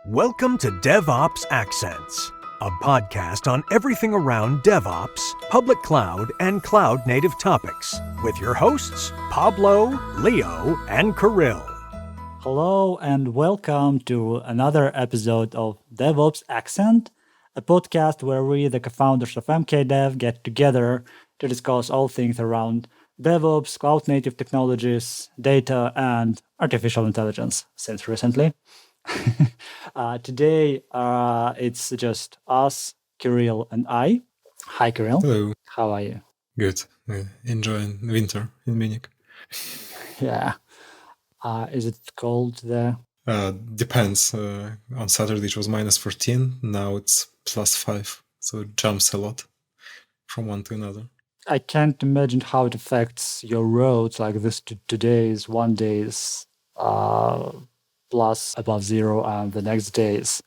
Welcome to DevOps Accents, a podcast on everything around DevOps, public cloud, and cloud-native topics, with your hosts, Pablo, Leo, and Kirill. Hello and welcome to another episode of DevOps Accent, a podcast where we, the co-founders of mkdev, get together to discuss all things around DevOps, cloud-native technologies, data, and artificial intelligence since recently. Today, it's just us, Kirill, and I. Hi, Kirill. Hello. How are you? Good. Enjoying winter in Munich. Yeah. Is it cold there? Depends. On Saturday it was minus 14. Now it's plus 5. So it jumps a lot from one to another. I can't imagine how it affects your roads like this. Today is one day is plus above zero, and the next day is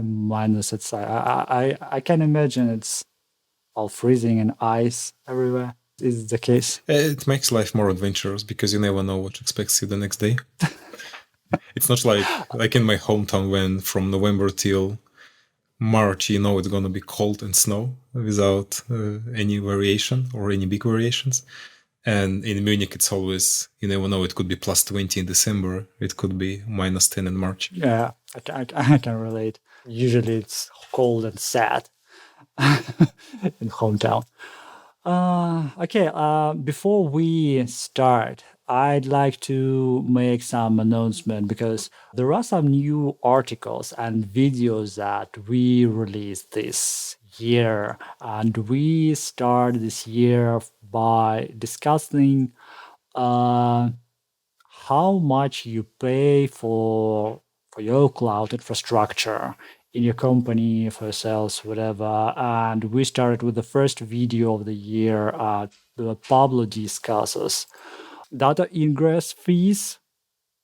minus. It's I can imagine it's all freezing and ice everywhere. Is the case? It makes life more adventurous because you never know what expects you the next day. It's not like in my hometown when from November till March, you know it's going to be cold and snow without any variation or any big variations. And in Munich, it's always, you never know, it could be plus 20 in December. It could be minus 10 in March. Yeah, I can relate. Usually it's cold and sad in hometown. Before we start, I'd like to make some announcement because there are some new articles and videos that we released this year. And we start this year by discussing how much you pay for your cloud infrastructure in your company, for yourselves, whatever. And we started with the first video of the year. Pablo discusses data ingress fees.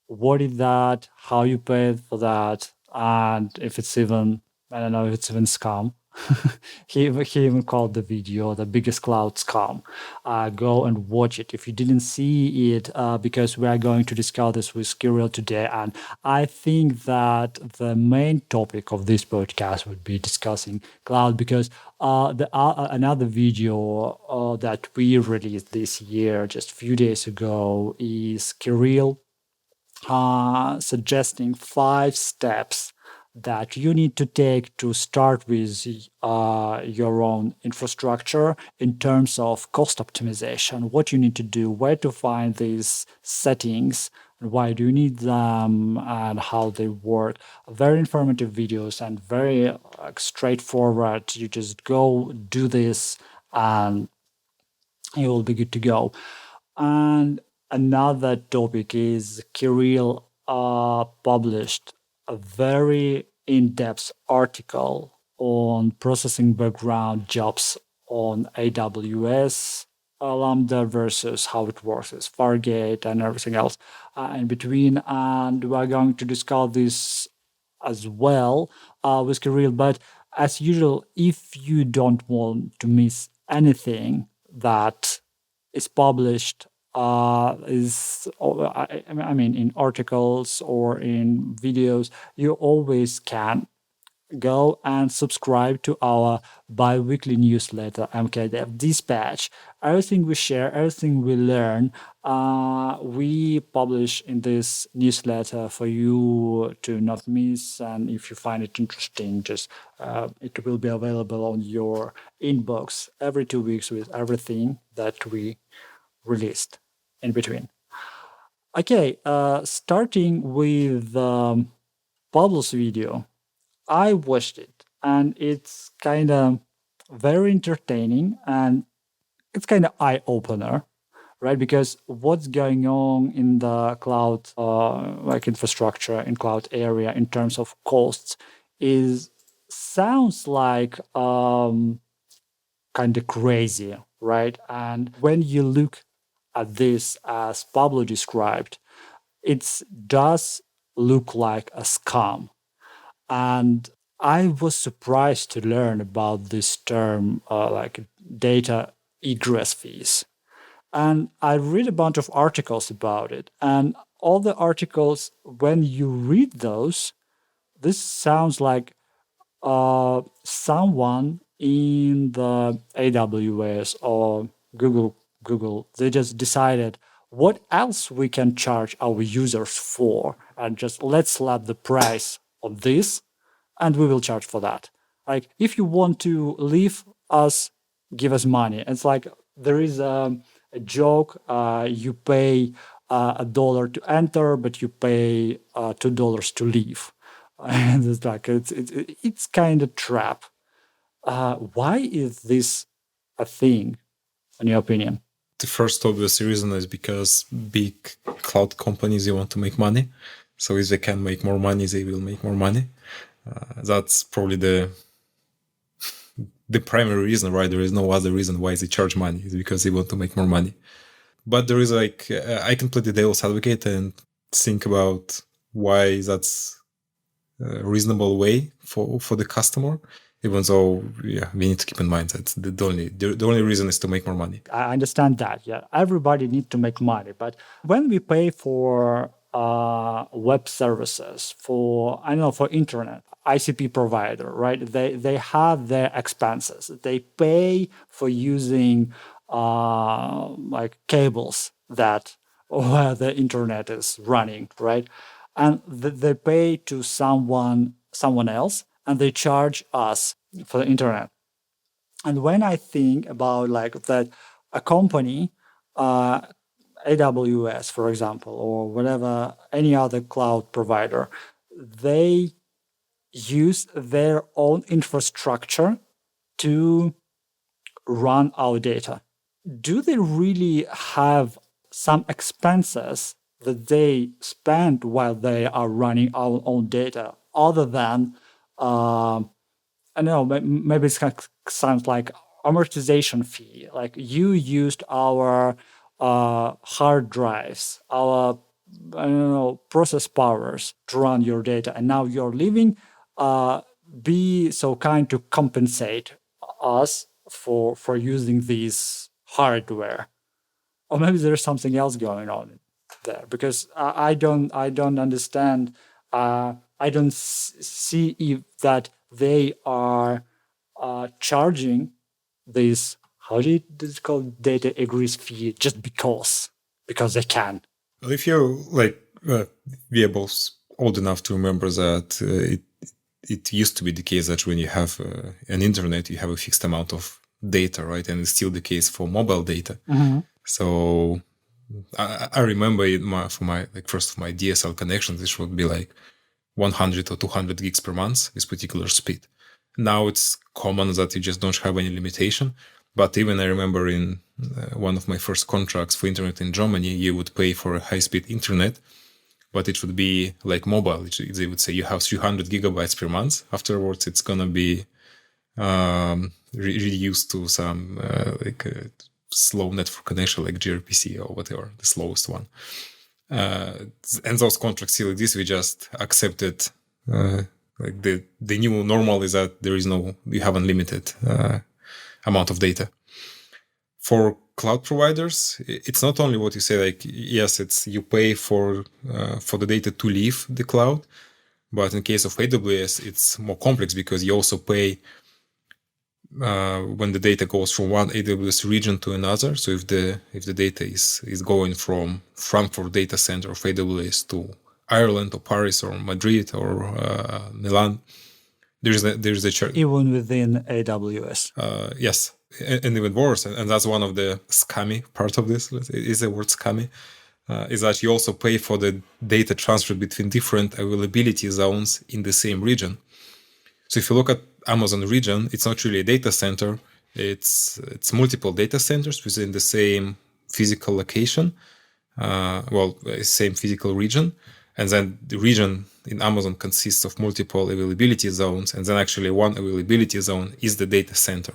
What is that? How you paid for that? And if it's even, I don't know if it's even scam. He even called the video the biggest cloud scam. Go and watch it if you didn't see it, because we are going to discuss this with Kirill today. And I think that the main topic of this podcast would be discussing cloud, because another video that we released this year, just a few days ago, is Kirill suggesting 5 steps that you need to take to start with your own infrastructure in terms of cost optimization, what you need to do, where to find these settings, and why do you need them, and how they work. Very informative videos and very straightforward. You just go do this and you will be good to go. And another topic is Kirill published a very in-depth article on processing background jobs on AWS, Lambda versus how it works with Fargate and everything else in between. And we're going to discuss this as well with Kirill. But as usual, if you don't want to miss anything that is published, in articles or in videos, you always can go and subscribe to our bi-weekly newsletter, mkdev Dispatch. Everything we share, everything we learn, we publish in this newsletter for you to not miss. And if you find it interesting, just it will be available on your inbox every 2 weeks with everything that we released in between. Okay, starting with Pablo's video. I watched it and it's kind of very entertaining and it's kind of eye-opener, right? Because what's going on in the cloud infrastructure in cloud area in terms of costs sounds like kind of crazy, right? And when you look at this as Pablo described, it does look like a scam. And I was surprised to learn about this term, like data egress fees. And I read a bunch of articles about it. And all the articles, when you read those, this sounds like someone in the AWS or Google, they just decided what else we can charge our users for, and just let's slap the price on this, and we will charge for that. Like, if you want to leave us, give us money. It's like there is a joke: you pay $1 to enter, but you pay $2 to leave. And it's like it's kind of trap. Why is this a thing, in your opinion? The first obvious reason is because big cloud companies, they want to make money. So if they can make more money, they will make more money. That's probably the primary reason, right? There is no other reason why they charge money. It's because they want to make more money. But there is I can play the devil's advocate and think about why that's a reasonable way for the customer. Even though, we need to keep in mind that the only reason is to make more money. I understand that. Yeah, everybody needs to make money, but when we pay for web services, for internet, ICP provider, right? They have their expenses. They pay for using like cables that where the internet is running, right? And they pay to someone else, and they charge us for the internet. And when I think about like that, a company, AWS, for example, or whatever, any other cloud provider, they use their own infrastructure to run our data. Do they really have some expenses that they spend while they are running our own data, other than I don't know, maybe it sounds like amortization fee. Like, you used our hard drives, our process powers to run your data, and now you're leaving. Be so kind to compensate us for using these hardware, or maybe there's something else going on there, because I don't understand. I don't see if that they are charging this, how do you call it, data egress fee, just because they can. Well, if you're we are both old enough to remember that it used to be the case that when you have an internet, you have a fixed amount of data, right? And it's still the case for mobile data. Mm-hmm. So I remember for my first of my DSL connections, this would be like 100 or 200 gigs per month, this particular speed. Now it's common that you just don't have any limitation. But even I remember in one of my first contracts for internet in Germany, you would pay for a high-speed internet, but it would be like mobile. They would say you have 300 gigabytes per month. Afterwards, it's going to be reduced to some slow network connection like gRPC or whatever, the slowest one. And those contracts still exist. We just accepted the new normal is that you have unlimited amount of data. For cloud providers, it's not only what you say, like, yes, it's you pay for the data to leave the cloud, but in case of AWS, it's more complex because you also pay when the data goes from one AWS region to another. So if the data is going from Frankfurt data center of AWS to Ireland or Paris or Madrid or Milan, there's a charge. Even within AWS. Yes, and even worse, and that's one of the scammy part of this. Is the word scammy. Is that you also pay for the data transfer between different availability zones in the same region. So if you look at Amazon region, it's not really a data center. It's multiple data centers within the same physical location, same physical region. And then the region in Amazon consists of multiple availability zones. And then actually one availability zone is the data center.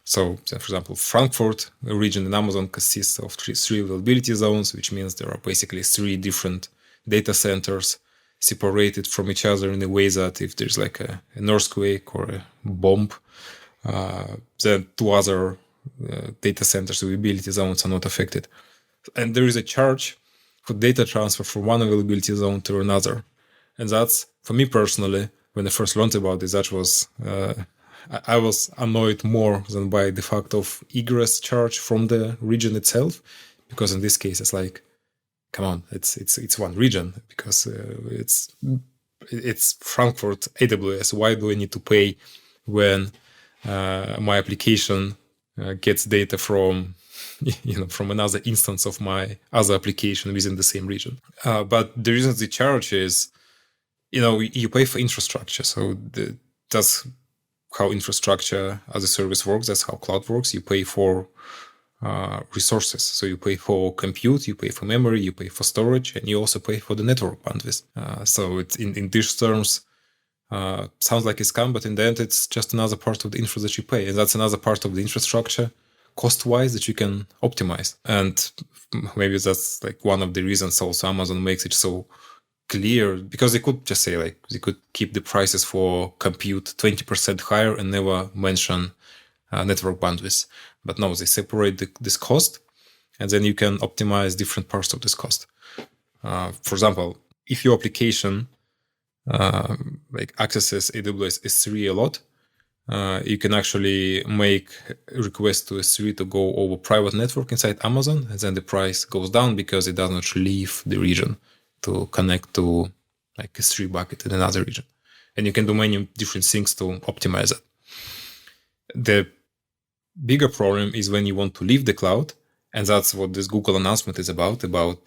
So, for example, Frankfurt region in Amazon consists of three availability zones, which means there are basically three different data centers separated from each other in a way that if there's like an earthquake or a bomb, then two other data centers availability zones are not affected. And there is a charge for data transfer from one availability zone to another. And that's, for me personally, when I first learned about this, that was, I was annoyed more than by the fact of egress charge from the region itself, because in this case, it's like, come on, it's one region, because it's Frankfurt AWS. Why do I need to pay when my application gets data from from another instance of my other application within the same region? But the reason they charge is, you pay for infrastructure. So that's how infrastructure as a service works. That's how cloud works. You pay for resources. So you pay for compute, you pay for memory, you pay for storage, and you also pay for the network bandwidth. So it's in these terms, sounds like a scam, but in the end, it's just another part of the infra that you pay. And that's another part of the infrastructure cost-wise that you can optimize. And maybe that's like one of the reasons also Amazon makes it so clear, because they could just say they could keep the prices for compute 20% higher and never mention network bandwidth. But no, they separate this cost, and then you can optimize different parts of this cost. For example, if your application accesses AWS S3 a lot, you can actually make a request to S3 to go over private network inside Amazon, and then the price goes down because it does not leave the region to connect to S3 bucket in another region. And you can do many different things to optimize it. The bigger problem is when you want to leave the cloud, and that's what this Google announcement is about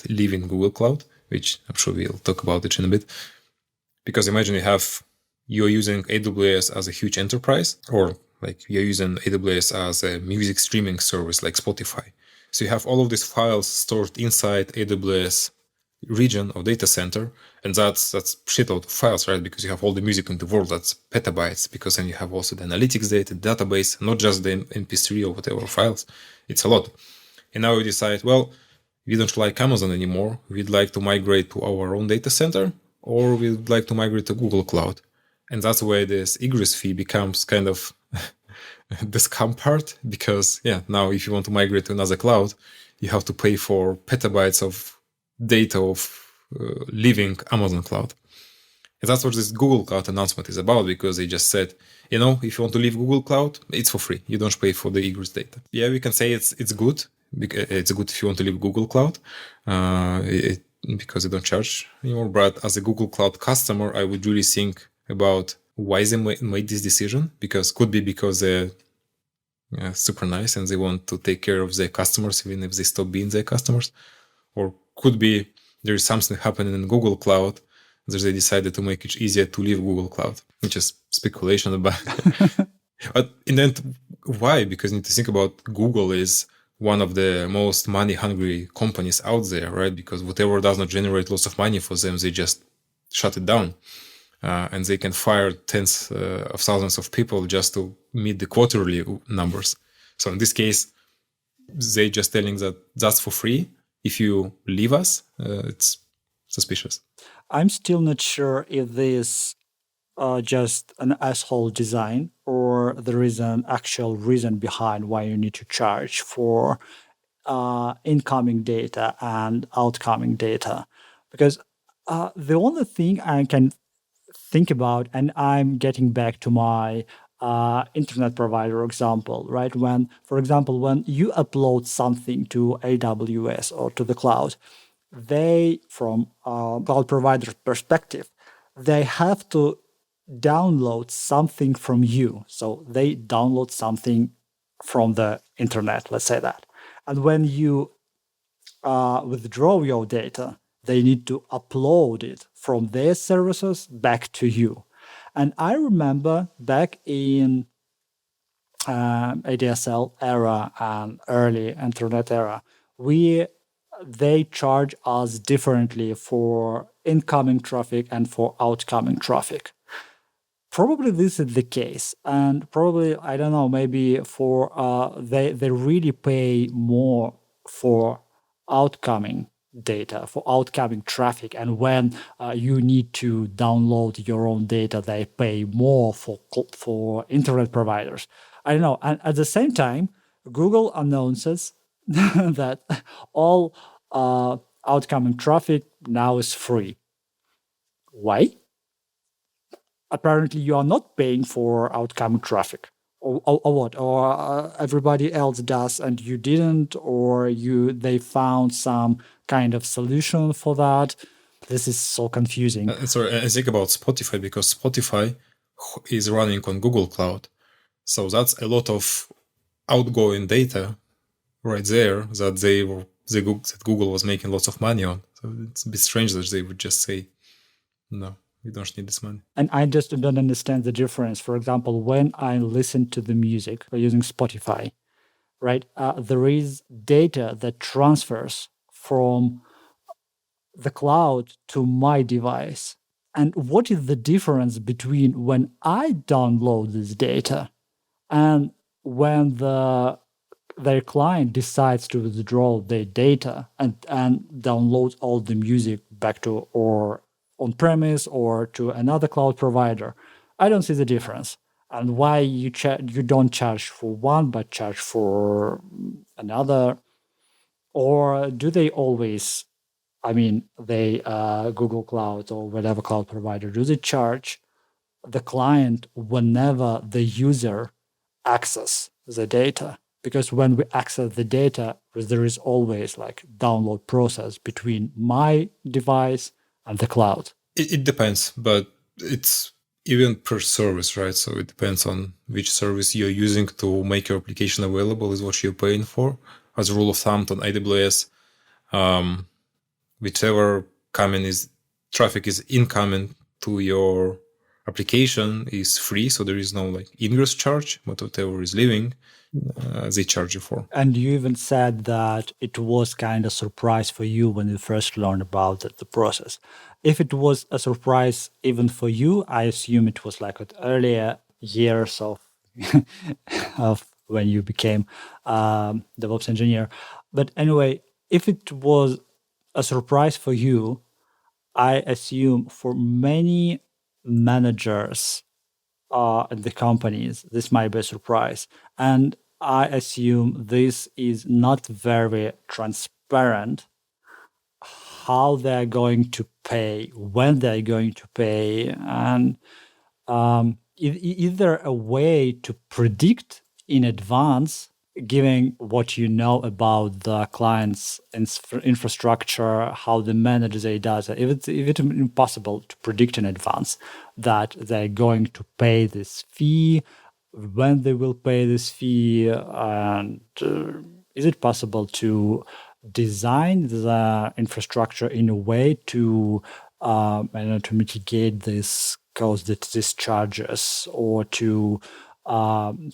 leaving Google Cloud, which I'm sure we'll talk about it in a bit. Because imagine you're using AWS as a huge enterprise, or you're using AWS as a music streaming service like Spotify. So you have all of these files stored inside AWS region or data center, and that's shitload of files, right? Because you have all the music in the world, that's petabytes, because then you have also the analytics data, database, not just the MP3 or whatever files. It's a lot. And now we decide, well, we don't like Amazon anymore. We'd like to migrate to our own data center, or we'd like to migrate to Google Cloud. And that's where this egress fee becomes kind of the scam part, because now if you want to migrate to another cloud, you have to pay for petabytes of data of leaving Amazon Cloud. And that's what this Google Cloud announcement is about, because they just said, if you want to leave Google Cloud, it's for free. You don't pay for the egress data. Yeah, we can say it's good. It's good if you want to leave Google Cloud, because they don't charge anymore. But as a Google Cloud customer, I would really think about why they made this decision, because could be because they're super nice and they want to take care of their customers even if they stop being their customers. Or could be there is something happening in Google Cloud that they decided to make it easier to leave Google Cloud, which is speculation about. But in the end, why? Because you need to think about Google is one of the most money-hungry companies out there, right? Because whatever does not generate lots of money for them, they just shut it down. And they can fire tens of thousands of people just to meet the quarterly numbers. So in this case, they just telling that that's for free. If you leave us, it's suspicious. I'm still not sure if this just an asshole design or there is an actual reason behind why you need to charge for incoming data and outgoing data. Because the only thing I can think about, and I'm getting back to my internet provider example, right? For example, when you upload something to AWS or to the cloud, they, from a cloud provider perspective, they have to download something from you. So they download something from the internet, let's say that. And when you withdraw your data, they need to upload it from their services back to you. And I remember back in ADSL era and early internet era, they charge us differently for incoming traffic and for outgoing traffic. Probably this is the case, and probably, I don't know, maybe for they really pay more for outgoing data, for outgoing traffic, and when you need to download your own data, they pay more for internet providers. I don't know, and at the same time, Google announces that all outgoing traffic now is free. Why? apparently you are not paying for outcoming traffic. Or what? Or everybody else does and you didn't, or they found some kind of solution for that. This is so confusing. Sorry, I think about Spotify, because Spotify is running on Google Cloud. So that's a lot of outgoing data right there that Google was making lots of money on. So it's a bit strange that they would just say, no, we don't need this money. And I just don't understand the difference. For example, when I listen to the music using Spotify, right, there is data that transfers from the cloud to my device. And what is the difference between when I download this data and when their client decides to withdraw their data and download all the music back to or on-premise or to another cloud provider? I don't see the difference. And why you don't charge for one but charge for another? Or do they always, Google Cloud or whatever cloud provider, do they charge the client whenever the user access the data? Because when we access the data, there is always like download process between my device and the cloud. It depends, but it's even per service, right? So it depends on which service you're using to make your application available is what you're paying for. As a rule of thumb on AWS, whichever traffic is incoming to your application is free, so there is no like ingress charge, but whatever is leaving, they charge you for. And you even said that it was kind of surprise for you when you first learned about the process. If it was a surprise even for you, I assume it was like at earlier years of of when you became DevOps engineer. But anyway, if it was a surprise for you, I assume for many managers at the companies, this might be a surprise. And I assume this is not very transparent how they're going to pay, when they're going to pay, and is there a way to predict in advance, given what you know about the client's infrastructure, how they manage their data? If it's impossible to predict in advance that they're going to pay this fee, when they will pay this fee, and is it possible to design the infrastructure in a way to to mitigate this cost, these charges, or to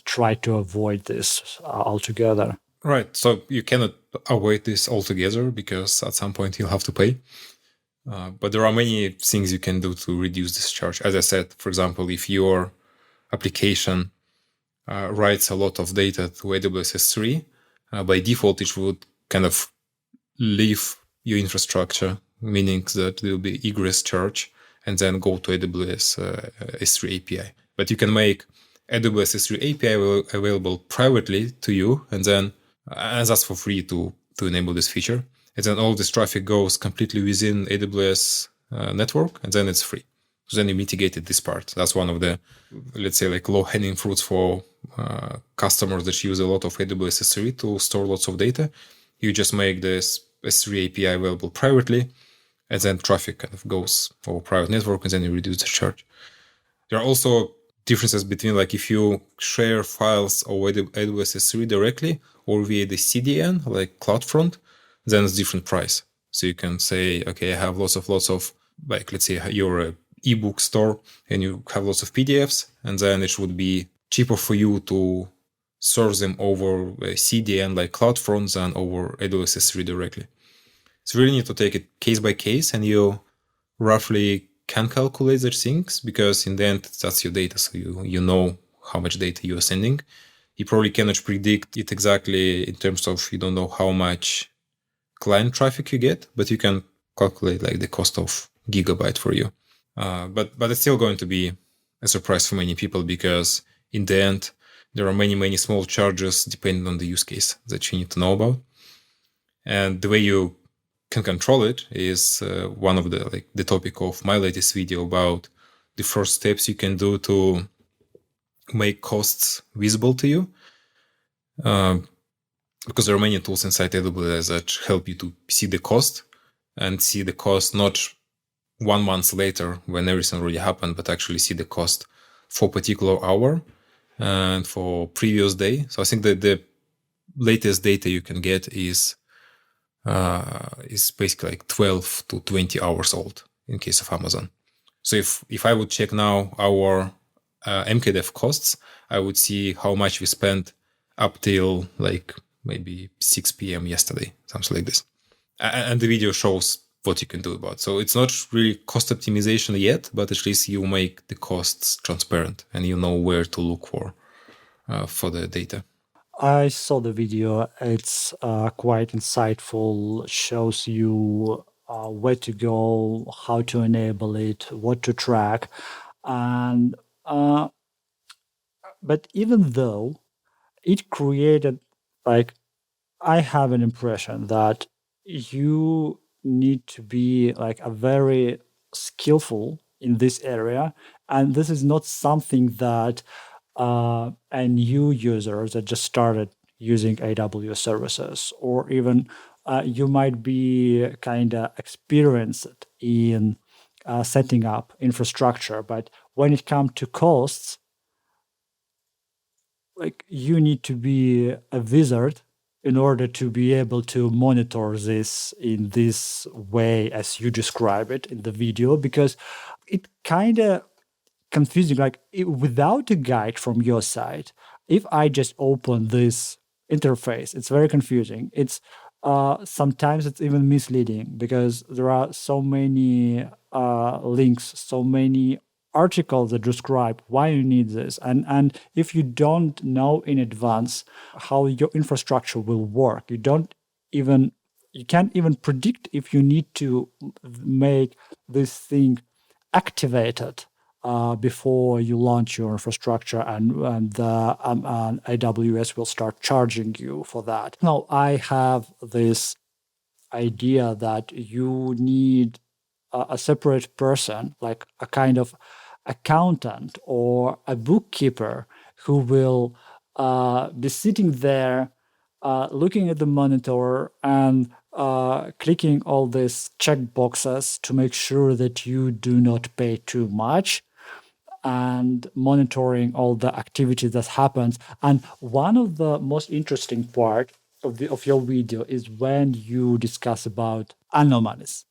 try to avoid this altogether? Right. So you cannot avoid this altogether because at some point you'll have to pay. But there are many things you can do to reduce this charge. As I said, for example, if your application writes a lot of data to AWS S3, by default, it would kind of leave your infrastructure, meaning that there will be egress charge and then go to AWS S3 API. But you can make AWS S3 API available privately to you, and that's for free to enable this feature. And then all this traffic goes completely within AWS network, and then it's free. So then you mitigated this part. That's one of the, let's say, like low-hanging fruits for customers that use a lot of AWS S3 to store lots of data. You just make this S3 API available privately, and then traffic kind of goes over private network, and then you reduce the charge. There are also differences between like if you share files over AWS S3 directly or via the CDN, like CloudFront, then it's different price. So you can say, okay, I have lots of, like, let's say you're an ebook store and you have lots of PDFs, and then it would be cheaper for you to source them over a CDN like CloudFront than over AWS S3 directly. So you really need to take it case by case, and you roughly can calculate those things because in the end, that's your data. So you know how much data you are sending. You probably cannot predict it exactly in terms of you don't know how much client traffic you get, but you can calculate like the cost of gigabyte for you. But it's still going to be a surprise for many people because in the end, there are many small charges depending on the use case that you need to know about. And the way you can control it is one of the topic of my latest video about the first steps you can do to make costs visible to you. Because there are many tools inside AWS that help you to see the cost and see the cost not 1 month later when everything already happened, but actually see the cost for particular hour and for previous day. So I think that the latest data you can get is basically like 12 to 20 hours old in case of Amazon. So if I would check now our mkdev costs, I would see how much we spent up till like maybe 6 p.m. yesterday, something like this. And the video shows what you can do about it. So it's not really cost optimization yet, but at least you make the costs transparent and you know where to look for the data. I saw the video. It's quite insightful, shows you where to go, how to enable it, what to track. And but even though it created, like, I have an impression that you need to be like a very skillful in this area, and this is not something that a new user that just started using AWS services, or even you might be kind of experienced in setting up infrastructure, but when it comes to costs, like, you need to be a wizard in order to be able to monitor this in this way as you describe it in the video, because it kind of confusing. Like, without a guide from your side, if I just open this interface, it's very confusing. It's sometimes it's even misleading because there are so many links, so many articles that describe why you need this, and if you don't know in advance how your infrastructure will work, you can't even predict if you need to make this thing activated before you launch your infrastructure, and AWS will start charging you for that. Now, I have this idea that you need a separate person, like a kind of accountant or a bookkeeper, who will be sitting there looking at the monitor and clicking all these check boxes to make sure that you do not pay too much, and monitoring all the activity that happens. And one of the most interesting part of your video is when you discuss about anomalies.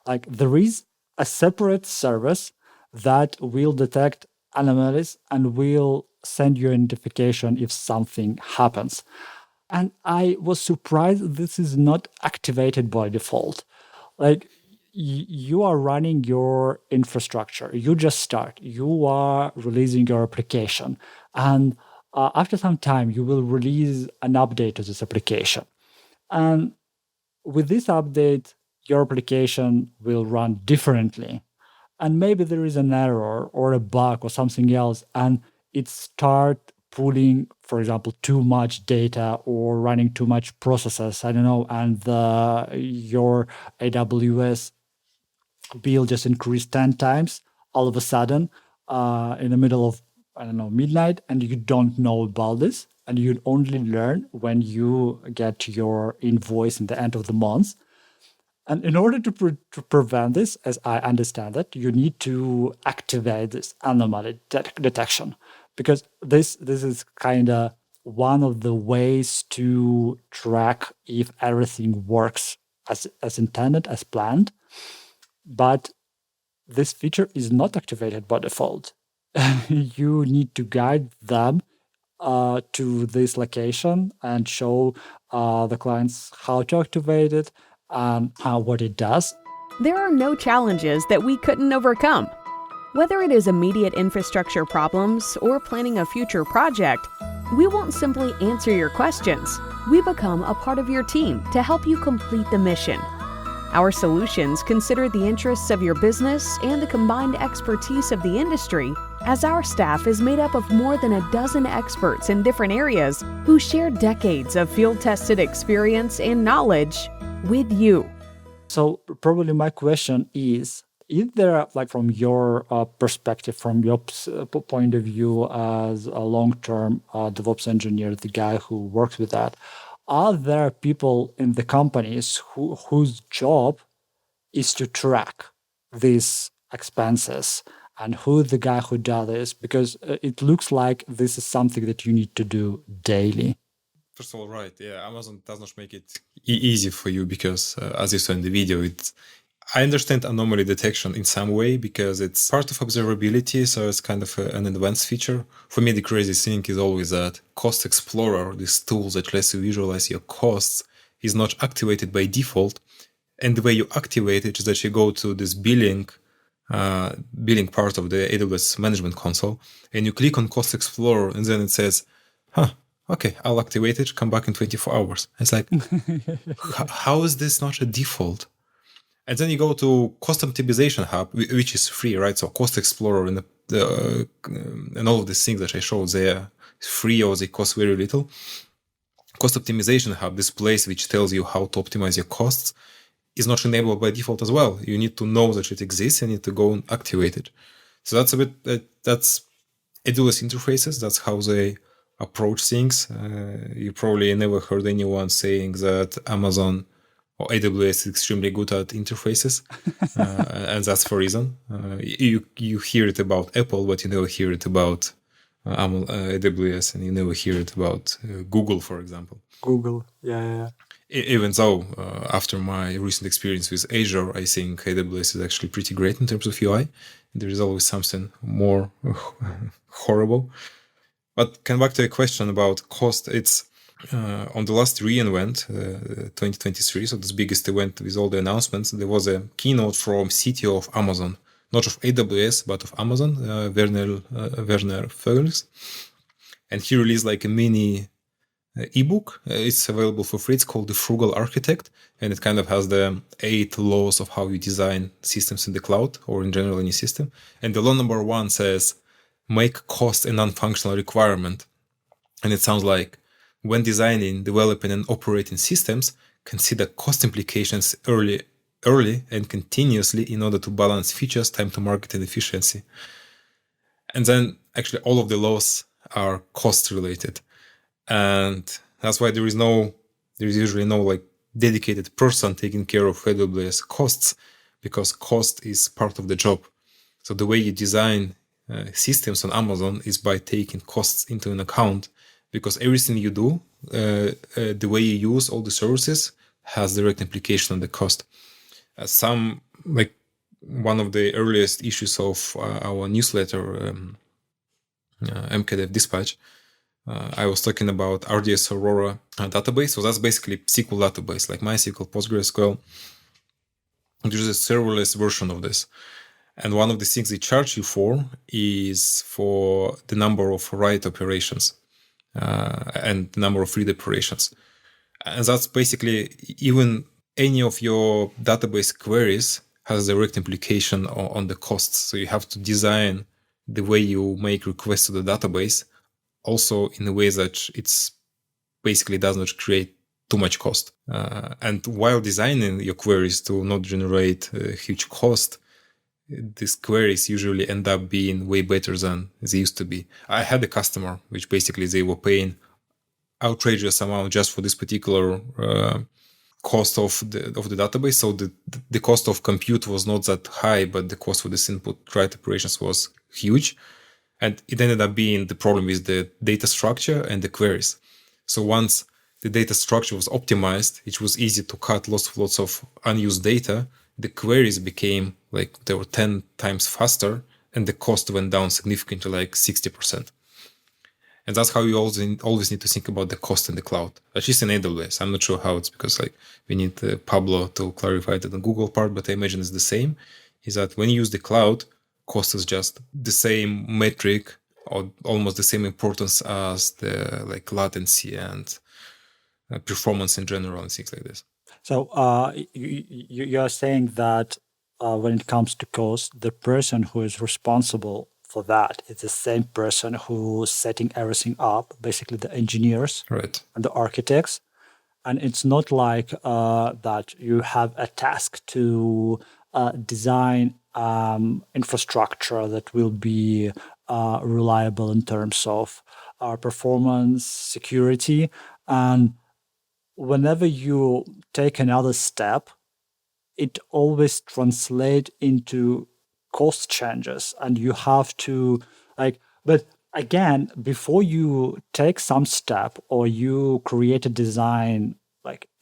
Like, there is a separate service that will detect anomalies and will send you a notification if something happens. And I was surprised this is not activated by default. Like, you are running your infrastructure, you just start, you are releasing your application, and after some time you will release an update to this application. And with this update, your application will run differently. And maybe there is an error or a bug or something else, and it start pulling, for example, too much data or running too much processes, I don't know, and your AWS bill just increased 10 times all of a sudden in the middle of, I don't know, midnight, and you don't know about this, and you only learn when you get your invoice in the end of the month. And in order to prevent this, as I understand it, you need to activate this anomaly detection, because this is kind of one of the ways to track if everything works as intended, as planned. But this feature is not activated by default. You need to guide them to this location and show the clients how to activate it and what it does. There are no challenges that we couldn't overcome. Whether it is immediate infrastructure problems or planning a future project, we won't simply answer your questions. We become a part of your team to help you complete the mission. Our solutions consider the interests of your business and the combined expertise of the industry, as our staff is made up of more than a dozen experts in different areas who share decades of field-tested experience and knowledge with you. So probably my question is, Is there, like from your perspective, from your point of view as a long-term DevOps engineer, the guy who works with that, are there people in the companies whose job is to track these expenses, and who the guy who does this? Because it looks like this is something that you need to do daily. First of all, right, yeah, Amazon does not make it easy for you because, as you saw in the video, I understand anomaly detection in some way because it's part of observability, so it's kind of an advanced feature. For me, the crazy thing is always that Cost Explorer, this tool that lets you visualize your costs, is not activated by default. And the way you activate it is that you go to this billing part of the AWS Management Console, and you click on Cost Explorer, and then it says, okay, I'll activate it, come back in 24 hours. It's like, how is this not a default? And then you go to Cost Optimization Hub, which is free, right? So Cost Explorer and and all of these things that I showed, they are free or they cost very little. Cost Optimization Hub, this place which tells you how to optimize your costs, is not enabled by default as well. You need to know that it exists and you need to go and activate it. So that's that's AWS interfaces. That's how they approach things. You probably never heard anyone saying that Amazon or AWS is extremely good at interfaces, and that's for a reason. You hear it about Apple, but you never hear it about AWS, and you never hear it about Google, for example. Google, yeah. Even though, after my recent experience with Azure, I think AWS is actually pretty great in terms of UI. There is always something more horrible. But come back to a question about cost. It's on the last reInvent 2023, so this biggest event with all the announcements, there was a keynote from CTO of Amazon, not of AWS, but of Amazon, Werner Vogels. And he released like a mini ebook. It's available for free. It's called The Frugal Architect, and it kind of has the 8 laws of how you design systems in the cloud or in general any system. And the law number 1 says, make cost a non-functional requirement. And it sounds like, when designing, developing, and operating systems, consider cost implications early and continuously in order to balance features, time to market, and efficiency. And then actually all of the laws are cost related. And that's why there is usually no like dedicated person taking care of AWS costs, because cost is part of the job. So the way you design systems on Amazon is by taking costs into an account, because everything you do, the way you use all the services has direct implication on the cost. One of the earliest issues of our newsletter, mkdev dispatch, I was talking about RDS Aurora database. So that's basically SQL database, like MySQL, PostgreSQL. There's a serverless version of this. And one of the things they charge you for is for the number of write operations and the number of read operations. And that's basically, even any of your database queries has a direct implication on the costs. So you have to design the way you make requests to the database also in a way that it's basically does not create too much cost. And while designing your queries to not generate a huge cost, these queries usually end up being way better than they used to be. I had a customer which basically they were paying outrageous amount just for this particular cost of the database. So the cost of compute was not that high, but the cost for this input write operations was huge. And it ended up being the problem with the data structure and the queries. So once the data structure was optimized, it was easy to cut lots of unused data. The queries became like they were 10 times faster, and the cost went down significantly, like 60%. And that's how you always need to think about the cost in the cloud, at least in AWS. I'm not sure how it's, because like we need Pablo to clarify that the Google part, but I imagine it's the same, is that when you use the cloud, cost is just the same metric or almost the same importance as the like latency and performance in general and things like this. So you're saying that when it comes to cost, the person who is responsible for that is the same person who's setting everything up, basically the engineers, right, and the architects. And it's not like that you have a task to design infrastructure that will be reliable in terms of performance, security. And whenever you take another step, it always translates into cost changes, and you have to but again, before you take some step or you create a design,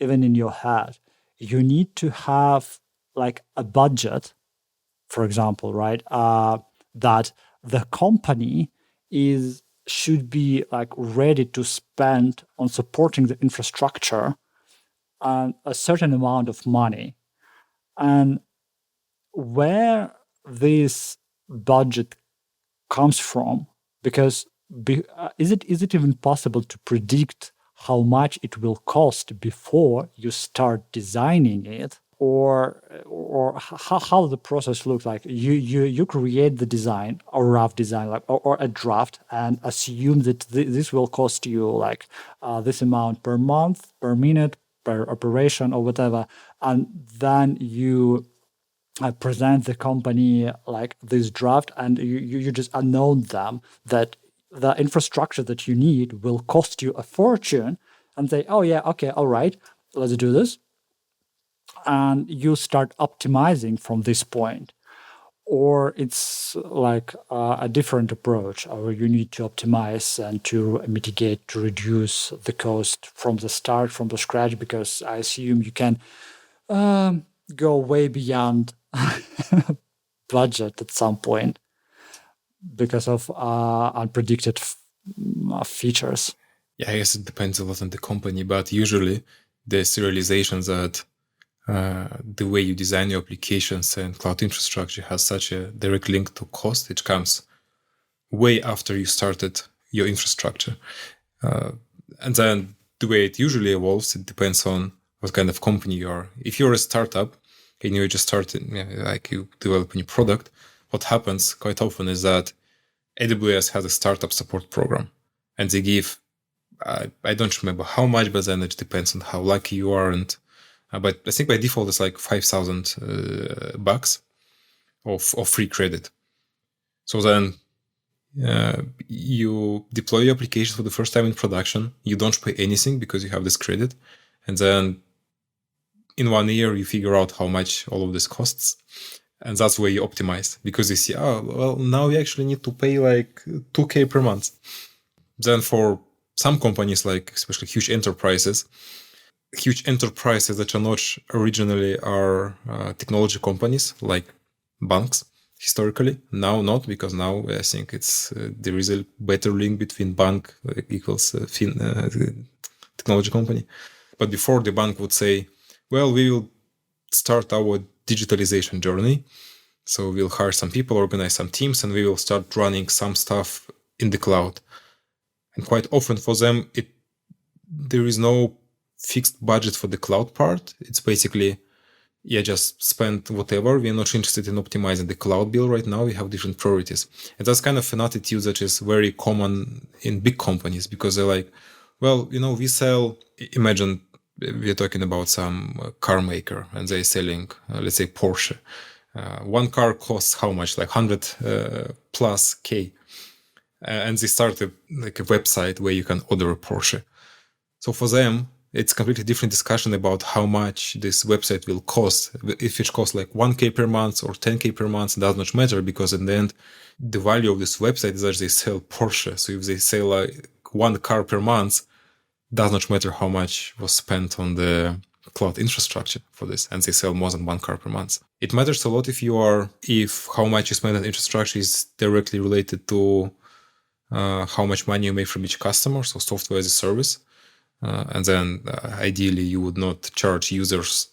even in your head, you need to have a budget, for example, right? That the company should be ready to spend on supporting the infrastructure a certain amount of money. And where this budget comes from, because is it even possible to predict how much it will cost before you start designing it, or how the process looks like? You create the design, or rough design, or a draft, and assume that this will cost you this amount per month, per minute, per operation, or whatever, and then you present the company this draft, and you just announce them that the infrastructure that you need will cost you a fortune, and say, oh yeah, okay, all right, let's do this. And you start optimizing from this point. Or it's a different approach, or you need to optimize and to mitigate, to reduce the cost from the start, from the scratch, because I assume you can go way beyond budget at some point because of unpredicted features. Yeah, I guess it depends a lot on the company, but usually there's the realization that the way you design your applications and cloud infrastructure has such a direct link to cost. It comes way after you started your infrastructure. And then the way it usually evolves, it depends on what kind of company you are. If you're a startup and you just started, you develop a new product, what happens quite often is that AWS has a startup support program, and they give, I don't remember how much, but then it depends on how lucky you are. And but I think by default it's $5,000 of free credit. So then you deploy your application for the first time in production. You don't pay anything because you have this credit, and then in 1 year you figure out how much all of this costs, and that's where you optimize, because you see, now we actually need to pay $2,000 per month. Then for some companies, especially huge enterprises that are not originally are technology companies, like banks historically. Now not, because now I think there is a better link between bank equals technology company. But before, the bank would say, well, we will start our digitalization journey. So we'll hire some people, organize some teams, and we will start running some stuff in the cloud. And quite often for them, there is no fixed budget for the cloud part. It's basically, just spend whatever. We're not interested in optimizing the cloud bill right now. We have different priorities. And that's kind of an attitude that is very common in big companies, because they're like, well, we sell, imagine we're talking about some car maker, and they're selling, let's say, Porsche. One car costs how much? 100 plus K. And they started a website where you can order a Porsche. So for them, it's completely different discussion about how much this website will cost. If it costs $1,000 per month or $10,000 per month, it does not matter, because in the end, the value of this website is that they sell Porsche. So if they sell one car per month, does not matter how much was spent on the cloud infrastructure for this, and they sell more than one car per month. It matters a lot if how much you spend on infrastructure is directly related to how much money you make from each customer, so software as a service. And then ideally you would not charge users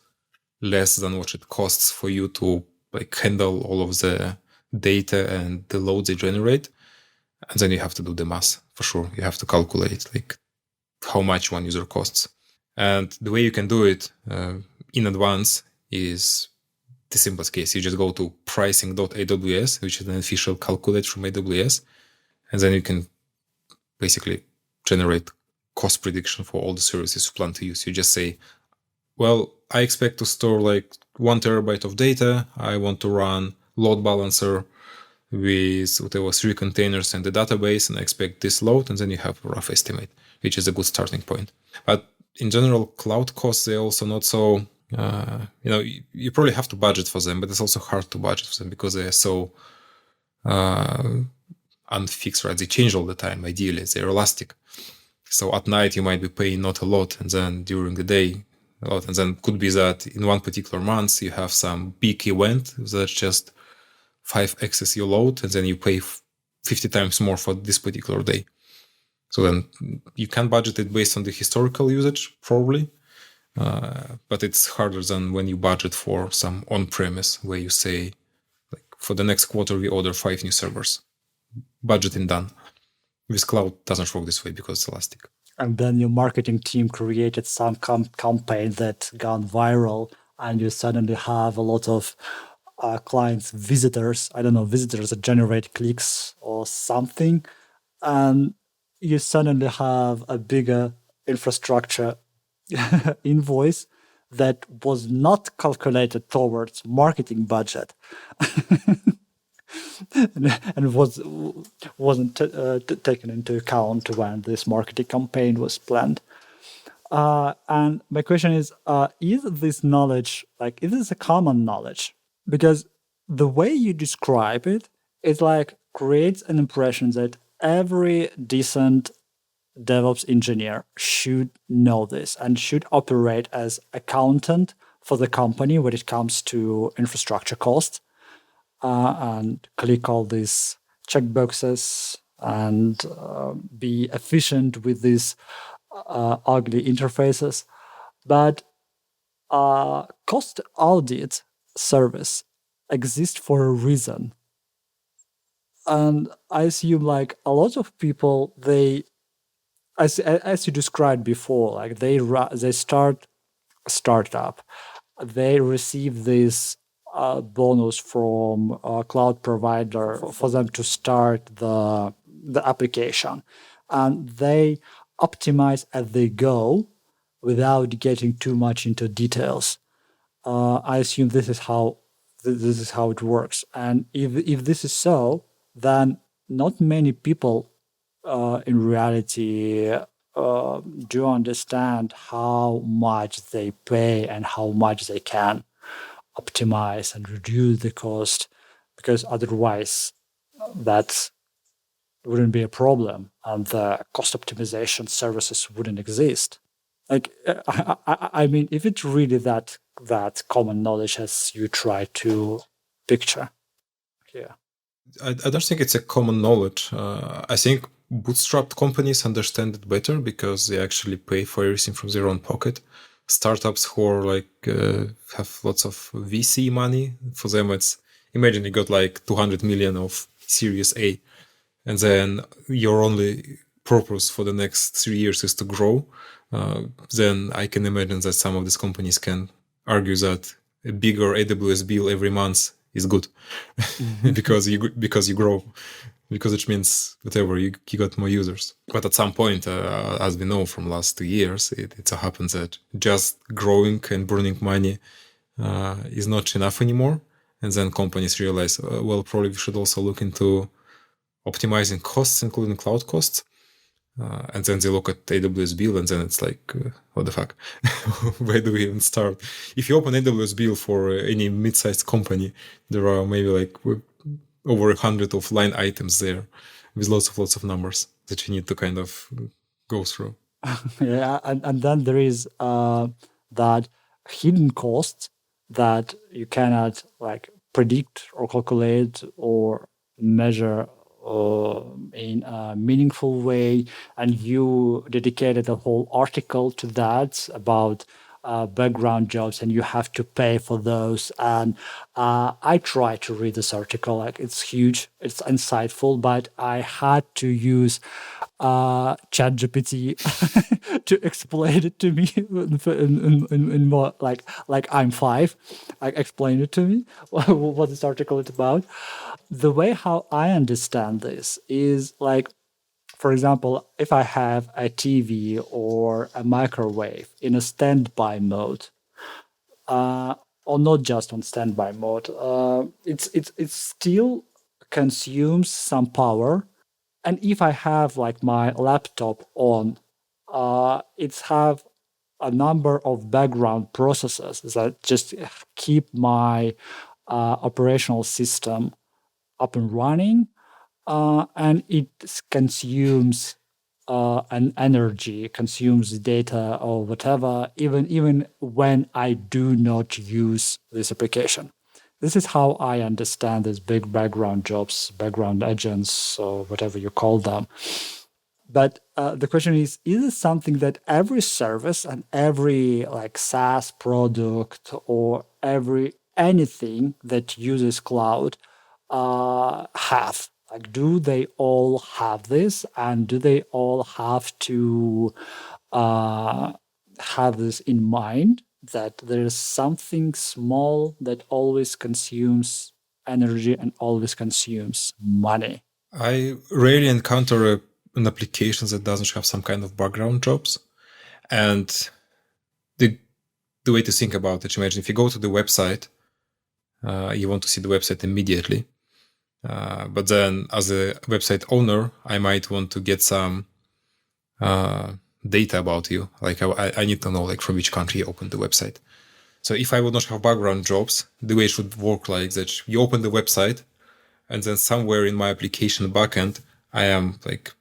less than what it costs for you to handle all of the data and the load they generate. And then you have to do the math for sure. You have to calculate how much one user costs. And the way you can do it in advance is the simplest case. You just go to pricing.aws, which is an official calculator from AWS. And then you can basically generate cost prediction for all the services you plan to use. You just say, well, I expect to store 1 terabyte of data. I want to run load balancer with whatever 3 containers and the database, and I expect this load, and then you have a rough estimate, which is a good starting point. But in general, cloud costs, they're also not so, you probably have to budget for them, but it's also hard to budget for them because they're so unfixed, right? They change all the time, ideally. They're elastic. So at night, you might be paying not a lot, and then during the day, a lot. And then could be that in one particular month, you have some big event that's just 5x your load, and then you pay 50 times more for this particular day. So then you can budget it based on the historical usage, probably. But it's harder than when you budget for some on-premise where you say, like, for the next quarter, we order 5 new servers. Budgeting done. With cloud, doesn't work this way because it's elastic. And then your marketing team created some campaign that gone viral, and you suddenly have a lot of clients, visitors that generate clicks or something. And you suddenly have a bigger infrastructure invoice that was not calculated towards marketing budget. and wasn't taken into account when this marketing campaign was planned. And my question is this knowledge, is this a common knowledge? Because the way you describe it, it creates an impression that every decent DevOps engineer should know this and should operate as accountant for the company when it comes to infrastructure costs. And click all these checkboxes and be efficient with these ugly interfaces. But cost audit service exists for a reason. And I assume a lot of people, they, as you described before, they start a startup, they receive this bonus from a cloud provider for them to start the application, and they optimize as they go without getting too much into details. I assume this is how it works, and if this is so, then not many people in reality do understand how much they pay and how much they can optimize and reduce the cost, because otherwise that wouldn't be a problem and the cost optimization services wouldn't exist. I mean, if it's really that common knowledge as you try to picture. Yeah. I don't think it's a common knowledge. I think bootstrapped companies understand it better because they actually pay for everything from their own pocket. Startups who are have lots of VC money, for them it's, imagine you got 200 million of Series A, and then your only purpose for the next 3 years is to grow. Then I can imagine that some of these companies can argue that a bigger AWS bill every month is good because you grow, because it means whatever you got more users. But at some point, as we know from last 2 years, it so happens that just growing and burning money is not enough anymore. And then companies realize, probably we should also look into optimizing costs, including cloud costs. And then they look at AWS bill, and then it's what the fuck? Where do we even start? If you open AWS bill for any mid-sized company, there are maybe over 100 of line items there with lots of numbers that you need to kind of go through. Yeah, and then there is that hidden cost that you cannot predict or calculate or measure in a meaningful way, and you dedicated a whole article to that about background jobs, and you have to pay for those. And I tried to read this article. It's huge, it's insightful, but I had to use ChatGPT to explain it to me in more I'm 5. Explain it to me what this article is about. The way how I understand this is for example, if I have a TV or a microwave in a standby mode, or not just on standby mode. It still consumes some power. And if I have like my laptop on, it's have a number of background processes that just keep my operational system up and running, and it consumes an energy, consumes data or whatever, even when I do not use this application. This is how I understand these big background jobs, background agents, or whatever you call them. But the question is it something that every service and every like SaaS product or every anything that uses cloud have? Like, do they all have this, and do they all have to have this in mind that there is something small that always consumes energy and always consumes money? I rarely encounter an application that doesn't have some kind of background jobs. And the way to think about it, imagine if you go to the website, you want to see the website immediately. But then as a website owner, I might want to get some data about you. Like I need to know like from which country you opened the website. So if I would not have background jobs, the way it should work like that, you open the website and then somewhere in my application backend, I am like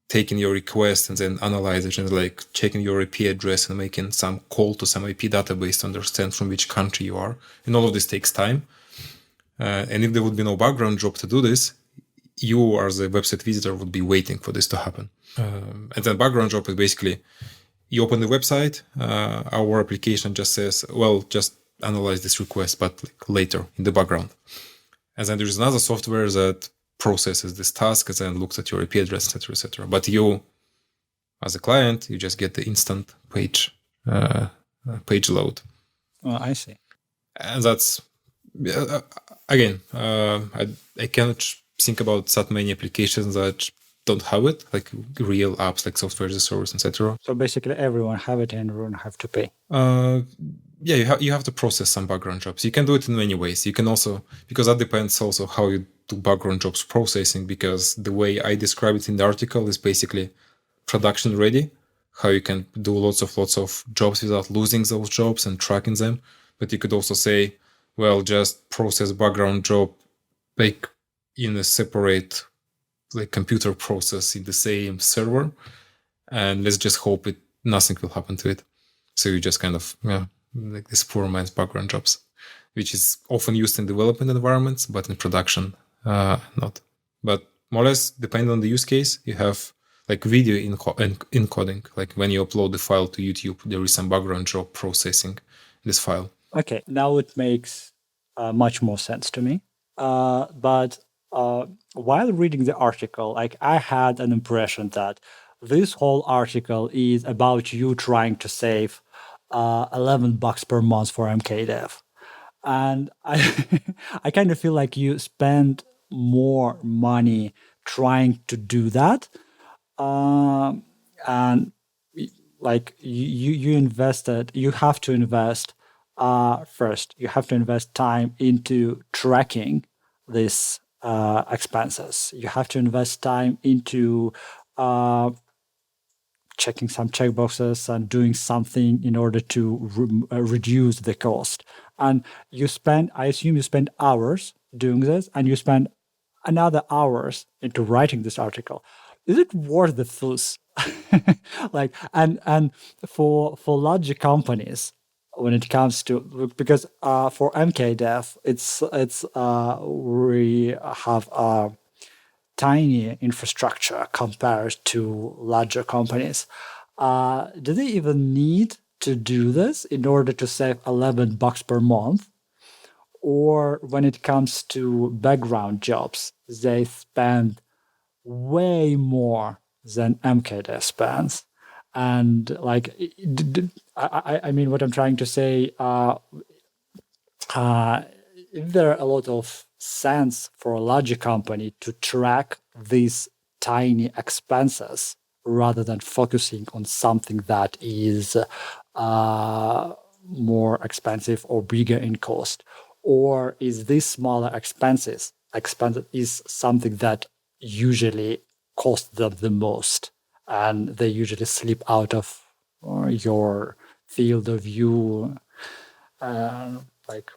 taking your request and then analyze it and like checking your IP address and making some call to some IP database to understand from which country you are. And all of this takes time. And if there would be no background job to do this, you as a website visitor would be waiting for this to happen. And then background job is basically you open the website, our application just says, well, just analyze this request, but like later in the background. And then there's another software that processes this task and then looks at your IP address, etc., etc. But you, as a client, you just get the instant page load. Oh, I see. And that's again, I cannot think about that many applications that don't have it, like real apps like software as a service, etc. So basically, everyone have it and everyone have to pay. Yeah, you have to process some background jobs. You can do it in many ways. You can also, because that depends also how you do background jobs processing, because the way I describe it in the article is basically production ready, how you can do lots of jobs without losing those jobs and tracking them. But you could also say, well, just process background job like in a separate like computer process in the same server, and let's just hope nothing will happen to it. So you just kind of like this poor man's background jobs, which is often used in development environments, but in production not. But more or less, depending on the use case, you have like video encoding. Like when you upload the file to YouTube, there is some background job processing this file. Okay, now it makes much more sense to me. But while reading the article, like I had an impression that this whole article is about you trying to save $11 per month for mkdev, and I kind of feel like you spend more money trying to do that, and like you have to invest. First, you have to invest time into tracking these expenses. You have to invest time into checking some checkboxes and doing something in order to reduce the cost. And I assume you spend hours doing this, and you spend another hours into writing this article. Is it worth the fuss? Like, and for larger companies, when it comes to, because for mkdev, we have a tiny infrastructure compared to larger companies. Do they even need to do this in order to save $11 per month? Or when it comes to background jobs, they spend way more than mkdev spends? And like, I mean, what I'm trying to say, if there are a lot of sense for a larger company to track these tiny expenses rather than focusing on something that is more expensive or bigger in cost? Or is this smaller expense is something that usually costs them the most, and they usually slip out of your field of view? Like,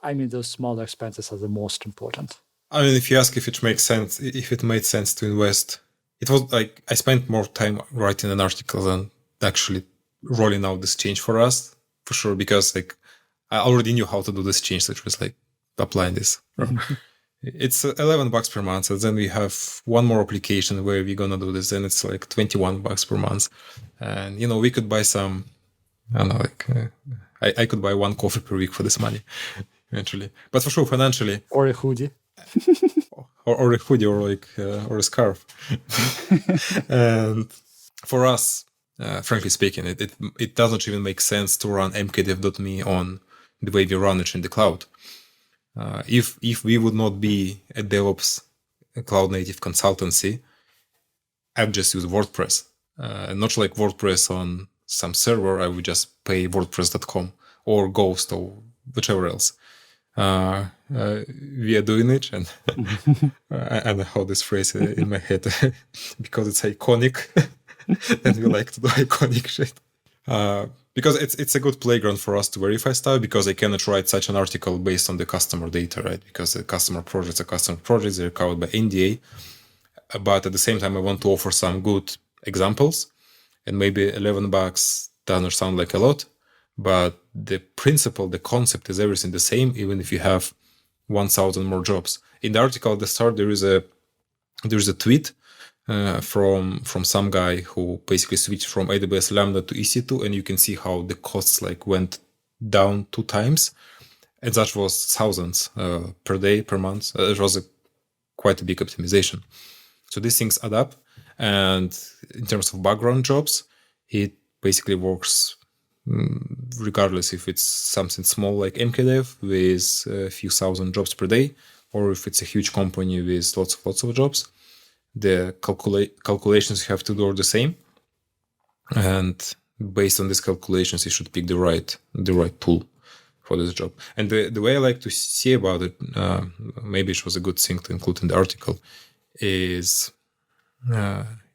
I mean, those smaller expenses are the most important. I mean, if you ask if it made sense to invest, it was like I spent more time writing an article than actually rolling out this change for us, for sure, because like I already knew how to do this change, so it was like applying this. It's $11 per month, and then we have one more application where we're gonna do this, and it's like $21 per month. And we could buy some. I don't know, like I could buy one coffee per week for this money, eventually. But for sure, financially, Or a hoodie. or a hoodie, or a scarf. And for us, frankly speaking, it doesn't even make sense to run mkdev.me on the way we run it in the cloud. If we would not be a DevOps cloud native consultancy, I'd just use WordPress. Not like WordPress on some server. I would just pay WordPress.com or Ghost or whichever else. We are doing it, and I know how this phrase in my head because it's iconic, and we like to do iconic shit. Because it's a good playground for us to verify stuff, because I cannot write such an article based on the customer data, right? Because the customer projects are customer projects, they're covered by NDA. But at the same time, I want to offer some good examples, and maybe $11 doesn't sound like a lot, but the principle, the concept is everything the same, even if you have 1,000 more jobs. In the article at the start, there's a tweet from some guy who basically switched from AWS Lambda to EC2, and you can see how the costs went down 2 times, and that was thousands per day, per month. It was quite a big optimization. So these things add up, and in terms of background jobs, it basically works regardless if it's something small like mkdev with a few thousand jobs per day, or if it's a huge company with lots of jobs. The calculations you have to do are the same, and based on these calculations, you should pick the right tool for this job. And the way I like to see about it, maybe it was a good thing to include in the article, is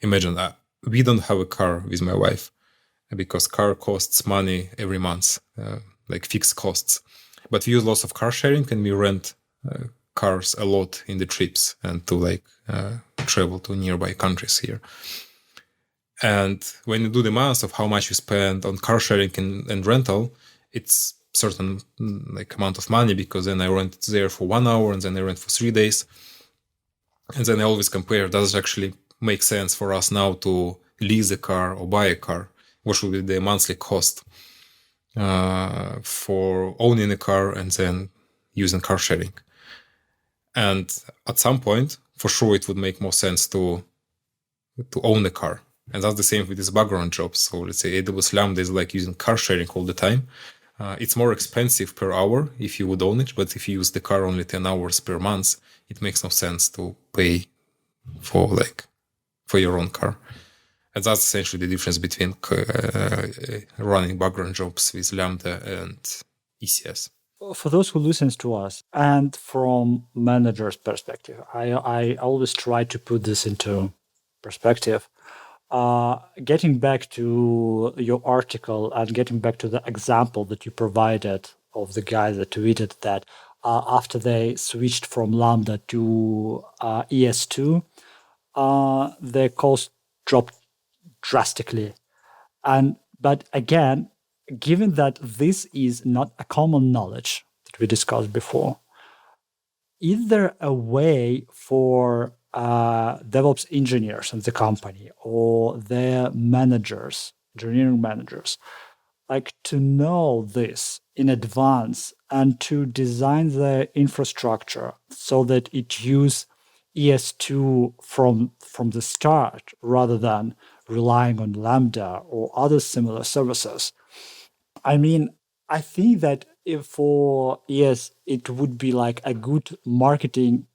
imagine we don't have a car with my wife, because car costs money every month, like fixed costs. But we use lots of car sharing, and we rent cars a lot in the trips and to travel to nearby countries here. And when you do the math of how much you spend on car sharing and rental, it's certain amount of money, because then I rent there for 1 hour and then I rent for 3 days. And then I always compare, does it actually make sense for us now to lease a car or buy a car? What should be the monthly cost for owning a car and then using car sharing? And at some point, for sure, it would make more sense to own a car. And that's the same with these background jobs. So let's say AWS Lambda is like using car sharing all the time. It's more expensive per hour if you would own it, but if you use the car only 10 hours per month, it makes no sense to pay for your own car. And that's essentially the difference between running background jobs with Lambda and ECS. For those who listen to us, and from manager's perspective, I always try to put this into perspective. Getting back to your article and getting back to the example that you provided of the guy that tweeted that after they switched from Lambda to ES2, their cost dropped drastically. But again, given that this is not a common knowledge that we discussed before, is there a way for DevOps engineers in the company or their managers, engineering managers, to know this in advance and to design the infrastructure so that it use ES2 from the start rather than relying on Lambda or other similar services? I mean, I think that if for ES, it would be a good marketing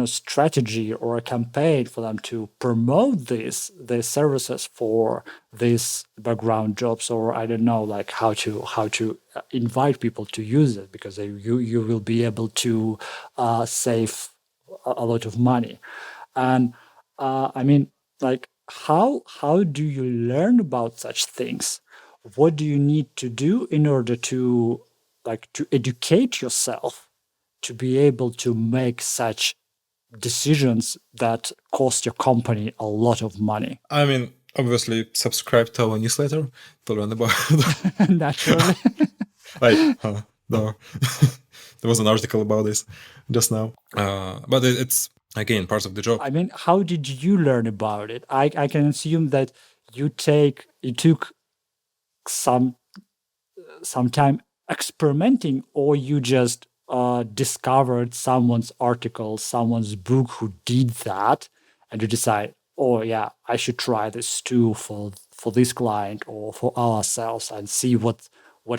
strategy or a campaign for them to promote these services for these background jobs, or I don't know, like how to invite people to use it, because you will be able to save a lot of money. And like how do you learn about such things? What do you need to do in order to educate yourself to be able to make such decisions that cost your company a lot of money? I mean, obviously, subscribe to our newsletter to learn about. Naturally. No. There was an article about this just now. But it's again part of the job. I mean, how did you learn about it? I can assume that you took some time experimenting, or you just discovered someone's article, someone's book who did that, and you decide, oh yeah, I should try this too for this client or for ourselves and see what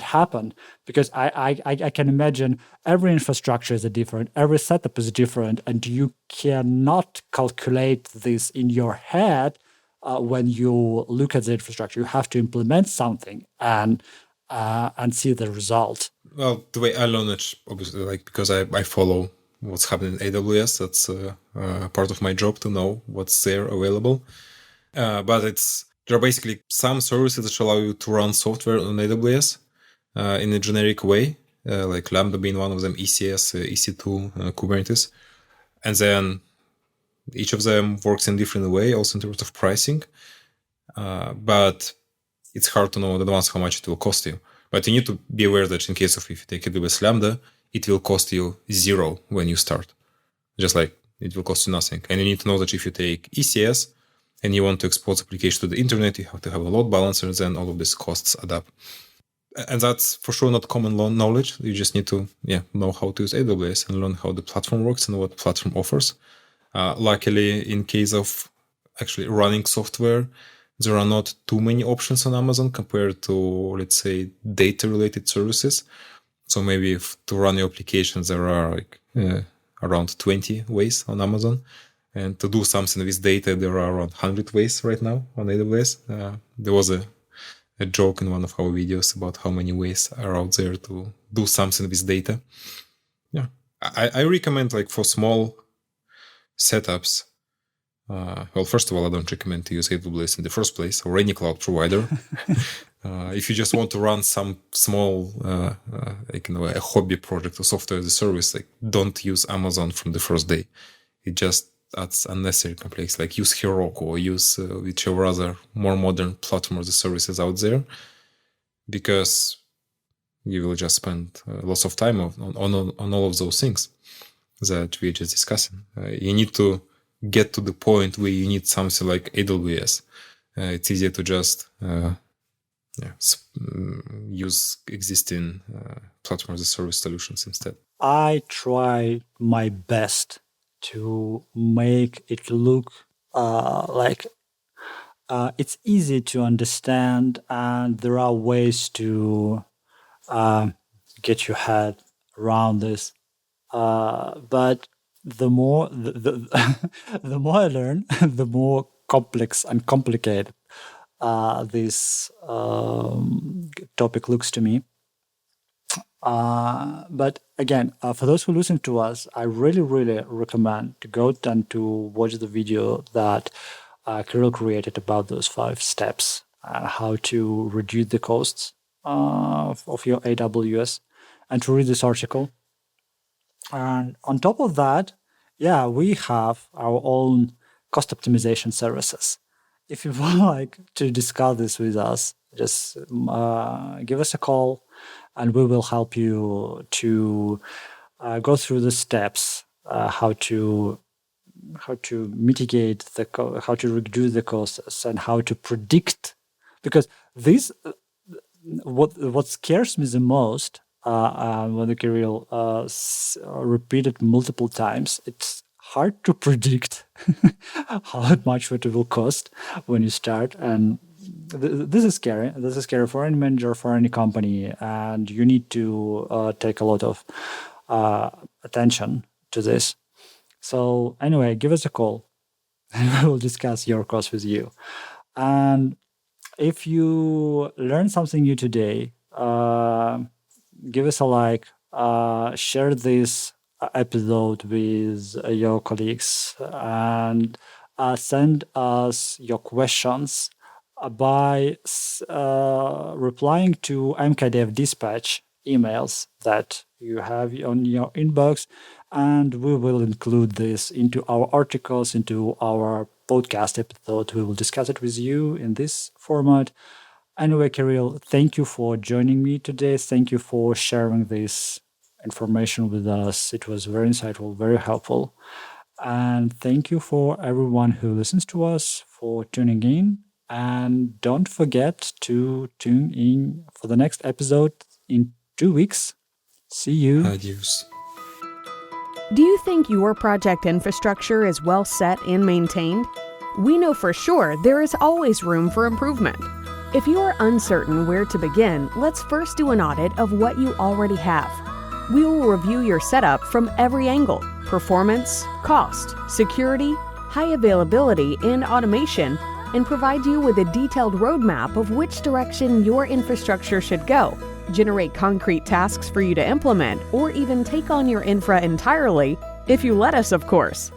happened. Because I can imagine every infrastructure is different, every setup is different, and you cannot calculate this in your head when you look at the infrastructure. You have to implement something and see the result. Well, the way I learn it, obviously, like because I follow what's happening in AWS. That's part of my job to know what's there available. But there are basically some services that allow you to run software on AWS in a generic way, like Lambda being one of them, ECS, EC2, Kubernetes. And then each of them works in a different way, also in terms of pricing. But it's hard to know in advance how much it will cost you. But you need to be aware that in case of if you take AWS Lambda, it will cost you $0 when you start. Just like it will cost you nothing. And you need to know that if you take ECS and you want to export the application to the internet, you have to have a load balancer, then all of these costs add up. And that's for sure not common knowledge. You just need to know how to use AWS and learn how the platform works and what the platform offers. Luckily, in case of actually running software, there are not too many options on Amazon compared to, let's say, data-related services. So maybe if to run your applications, there are around 20 ways on Amazon. And to do something with data, there are around 100 ways right now on AWS. There was a joke in one of our videos about how many ways are out there to do something with data. Yeah, I recommend for small setups. Well, first of all, I don't recommend to use AWS in the first place or any cloud provider. If you just want to run some small, a hobby project or software as a service, don't use Amazon from the first day. It just adds unnecessary complexity. Use Heroku or use whichever other more modern platform as a services out there, because you will just spend lots of time on all of those things that we're just discussing. You need to get to the point where you need something like AWS. It's easier to just use existing platform as a service solutions instead. I try my best to make it look like it's easy to understand, and there are ways to get your head around this. But the more the more I learn, the more complex and complicated this topic looks to me. But again, for those who listen to us, I really, really recommend to go and to watch the video that Kirill created about those 5 steps, how to reduce the costs of your AWS, and to read this article. And on top of that, we have our own cost optimization services. If you would to discuss this with us, just give us a call, and we will help you to go through the steps, how to mitigate how to reduce the costs, and how to predict. Because this, what scares me the most, when the Kirill repeated multiple times, it's hard to predict how much it will cost when you start, and this is scary. This is scary for any manager, for any company, and you need to take a lot of attention to this. So anyway, give us a call and we will discuss your course with you. And if you learned something new today, give us a like, share this episode with your colleagues, and send us your questions by replying to mkdev dispatch emails that you have on your inbox, and we will include this into our articles, into our podcast episode. We will discuss it with you in this format. Anyway, Kirill, thank you for joining me today. Thank you for sharing this information with us. It was very insightful, very helpful. And thank you for everyone who listens to us for tuning in. And don't forget to tune in for the next episode in 2 weeks. See you. Adios. Do you think your project infrastructure is well set and maintained? We know for sure there is always room for improvement. If you are uncertain where to begin, let's first do an audit of what you already have. We will review your setup from every angle: performance, cost, security, high availability, and automation, and provide you with a detailed roadmap of which direction your infrastructure should go, generate concrete tasks for you to implement, or even take on your infra entirely, if you let us, of course.